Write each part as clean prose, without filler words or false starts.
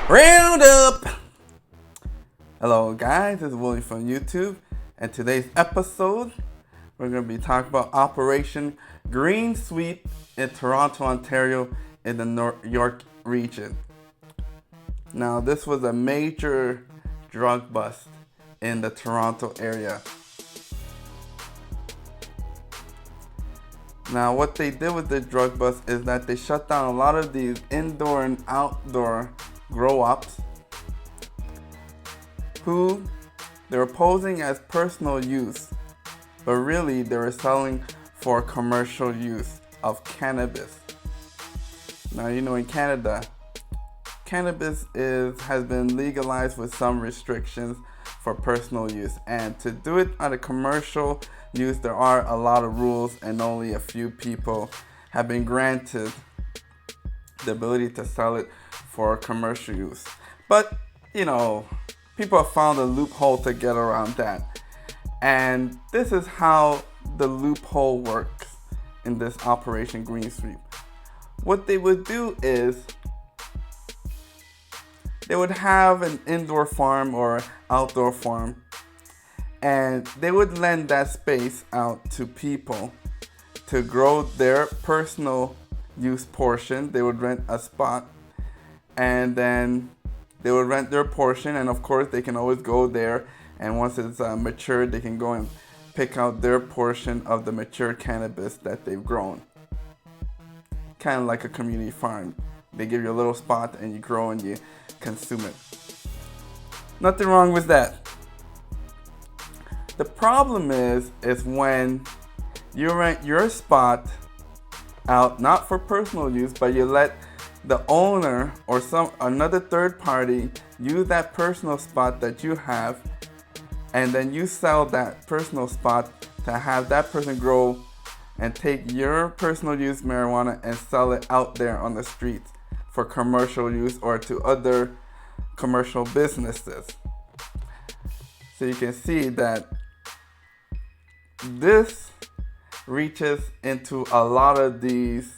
Round up! Hello guys, this is Willie from YouTube, and today's episode we're going to be talking about Operation Green Sweep in Toronto, Ontario in the New York region. Now this was a major drug bust in the Toronto area. Now what they did with the drug bust is that they shut down a lot of these indoor and outdoor grow-ops who they were posing as personal use, but really they were selling for commercial use of cannabis. Now you know in Canada, cannabis has been legalized with some restrictions for personal use, and to do it on a commercial use there are a lot of rules, and only a few people have been granted the ability to sell it for commercial use. But you know, people have found a loophole to get around that, and this is how the loophole works in this Operation Green Sweep. What they would do is they would have an indoor farm or outdoor farm, and they would lend that space out to people to grow their personal use portion. They would rent a spot, and then they would rent their portion, and of course they can always go there, and once it's matured they can go and pick out their portion of the mature cannabis that they've grown. Kind of like a community farm. They give you a little spot and you grow and you consume it. Nothing wrong with that. The problem is when you rent your spot out, not for personal use, but you let the owner or another third party use that personal spot that you have, and then you sell that personal spot to have that person grow and take your personal use marijuana and sell it out there on the streets for commercial use or to other commercial businesses. So you can see that this reaches into a lot of these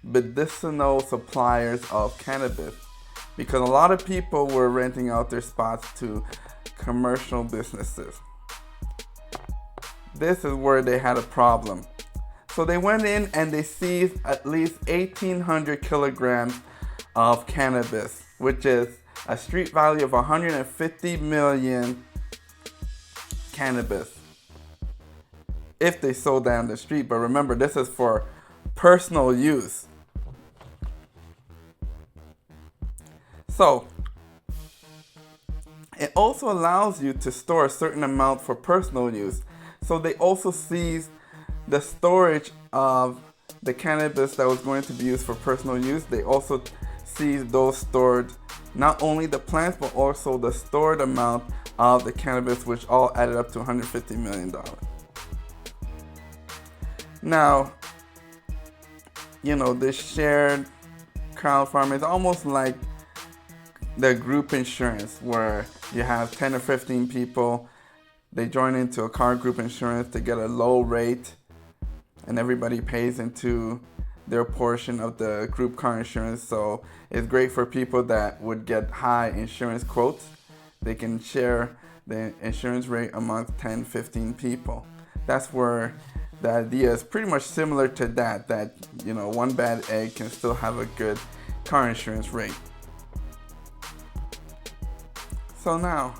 medicinal suppliers of cannabis, because a lot of people were renting out their spots to commercial businesses. This is where they had a problem. So they went in and they seized at least 1,800 kilograms of cannabis, which is a street value of 150 million cannabis if they sold that on the street. But remember, this is for personal use. So it also allows you to store a certain amount for personal use. So they also seized the storage of the cannabis that was going to be used for personal use. They also seized those stored, not only the plants, but also the stored amount of the cannabis, which all added up to $150 million. Now, you know, this shared crowd farming is almost like the group insurance, where you have 10 or 15 people, they join into a car group insurance to get a low rate, and everybody pays into their portion of the group car insurance. So it's great for people that would get high insurance quotes. They can share the insurance rate amongst 10, 15 people. That's where the idea is pretty much similar to that, you know, one bad egg can still have a good car insurance rate. So now,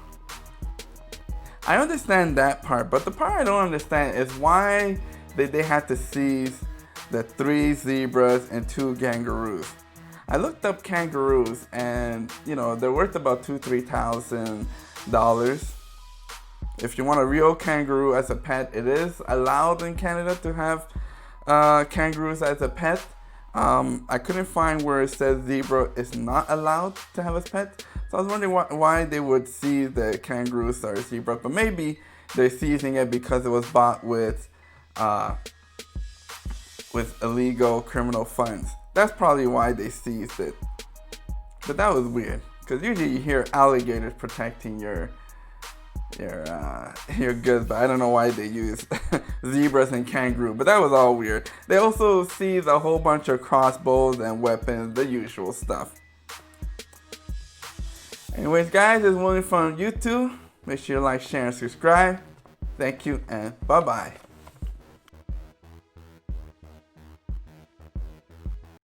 I understand that part, but the part I don't understand is why they had to seize the 3 zebras and 2 kangaroos. I looked up kangaroos, and you know, they're worth about $2,000-$3,000. If you want a real kangaroo as a pet, it is allowed in Canada to have kangaroos as a pet. I couldn't find where it says zebra is not allowed to have as pet. So I was wondering why they would seize the kangaroos or zebra, but maybe they're seizing it because it was bought with illegal criminal funds. That's probably why they seized it. But that was weird, because usually you hear alligators protecting your goods, but I don't know why they use zebras and kangaroo, but that was all weird. They also seized a whole bunch of crossbows and weapons, the usual stuff. Anyways, guys, it's William from YouTube. Make sure you like, share, and subscribe. Thank you, and bye-bye.